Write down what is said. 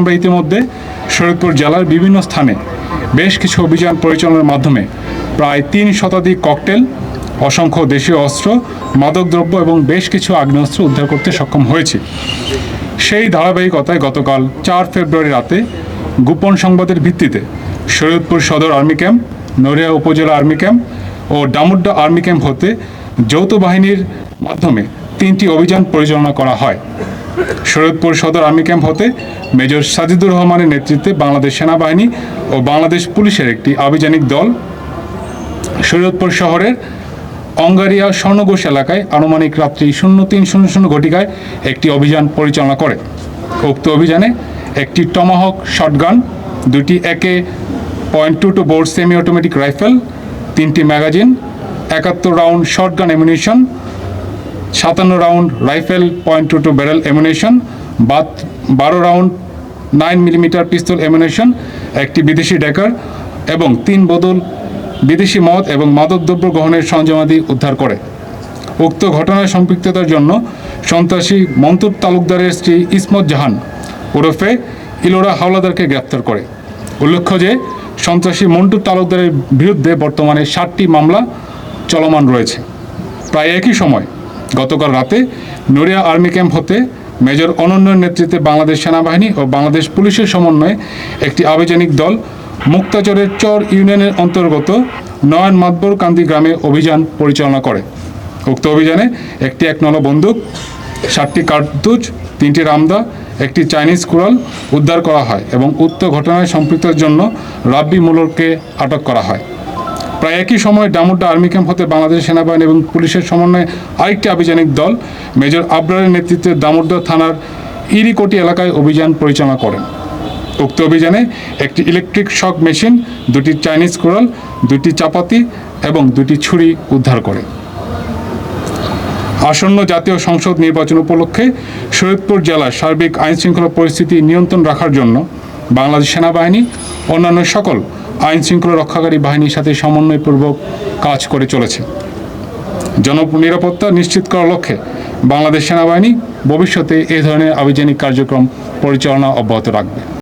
আমরা ইতিমধ্যে শরীয়তপুর জেলার বিভিন্ন স্থানে বেশ কিছু অভিযান পরিচালনার মাধ্যমে প্রায় ৩ শতাধিক ককটেল, অসংখ্য দেশীয় অস্ত্র, মাদকদ্রব্য এবং বেশ কিছু আগ্নেয়াস্ত্র উদ্ধার করতে সক্ষম হয়েছে। সেই ধারাবাহিকতায় গতকাল ৪ ফেব্রুয়ারি রাতে গোপন সংবাদের ভিত্তিতে শরীয়তপুর সদর আর্মি ক্যাম্প, নড়িয়া উপজেলা আর্মি ক্যাম্প ও ডামুড্ডা আর্মি ক্যাম্প হতে যৌথ বাহিনীর মাধ্যমে ৩টি অভিযান পরিচালনা করা হয়। শরীয়তপুর সদর আর্মি ক্যাম্প হতে মেজর সাজিদুর রহমানের নেতৃত্বে বাংলাদেশ সেনাবাহিনী ও বাংলাদেশ পুলিশের একটি আভিযানিক দল শরীয়তপুর শহরের অঙ্গারিয়া স্বর্ণঘোষ এলাকায় আনুমানিক রাত্রি 03:00 ঘটিকায় একটি অভিযান পরিচালনা করে। উক্ত অভিযানে একটি টমাহক শটগান, 2টি AK.22 bore semi automatic rifle, 3টি magazine, 71 round shotgun ammunition, 57 round rifle .22 barrel ammunition, 12 round 9mm pistol ammunition, একটি বিদেশি ডেকার এবং 3 বোতল বিদেশি মদ এবং মাদকদ্রব্য গ্রহণের সরঞ্জামাদি উদ্ধার করে। উক্ত ঘটনায় সম্পৃক্ততার জন্য সন্ত্রাসী মন্তুর তালুকদারের স্ত্রী ইসমত জাহান ওরফে ইলোরা হাওলাদারকে গ্রেপ্তার করে। উল্লেখ্য যে সন্ত্রাসী মন্টু তালুকদারের বিরুদ্ধে বর্তমানে 7টি মামলা চলমান রয়েছে। প্রায় একই সময় গতকাল রাতে নড়িয়া আর্মি ক্যাম্প হতে মেজর অনন্যর নেতৃত্বে বাংলাদেশ সেনাবাহিনী ও বাংলাদেশ পুলিশের সমন্বয়ে একটি আভিযানিক দল মুক্তাচরের চর ইউনিয়নের অন্তর্গত নয়ন মাতবর কান্দি গ্রামে অভিযান পরিচালনা করে। উক্ত অভিযানে একটি 1 বন্দুক, 7টি কার্তুজ, 3টি রামদা, একটি চাইনিজ কুড়াল উদ্ধার করা হয় এবং উক্ত ঘটনায় সম্পৃক্তের জন্য রাব্বি মুলরকে আটক করা হয়। প্রায় একই সময় ডামুড্ডা আর্মি ক্যাম্প হতে বাংলাদেশ সেনাবাহিনী এবং পুলিশের সমন্বয়ে আরেকটি আভিযানিক দল মেজর আবরারের নেতৃত্বে ডামুড্ডা থানার ইরিকোটি এলাকায় অভিযান পরিচালনা করেন। উক্ত অভিযানে একটি ইলেকট্রিক শক মেশিন, 2টি চাইনিজ কুড়াল, 2টি চাপাতি এবং 2টি ছুরি উদ্ধার করে। আসন্ন জাতীয় সংসদ নির্বাচন উপলক্ষে শরীয়তপুর জেলার সার্বিক আইনশৃঙ্খলা পরিস্থিতি নিয়ন্ত্রণ রাখার জন্য বাংলাদেশ সেনাবাহিনী অন্যান্য সকল আইনশৃঙ্খলা রক্ষাকারী বাহিনীর সাথে সমন্বয়পূর্বক কাজ করে চলেছে। জননিরাপত্তা নিশ্চিত করার লক্ষ্যে বাংলাদেশ সেনাবাহিনী ভবিষ্যতে এই ধরনের আভিযানিক কার্যক্রম পরিচালনা অব্যাহত রাখবে।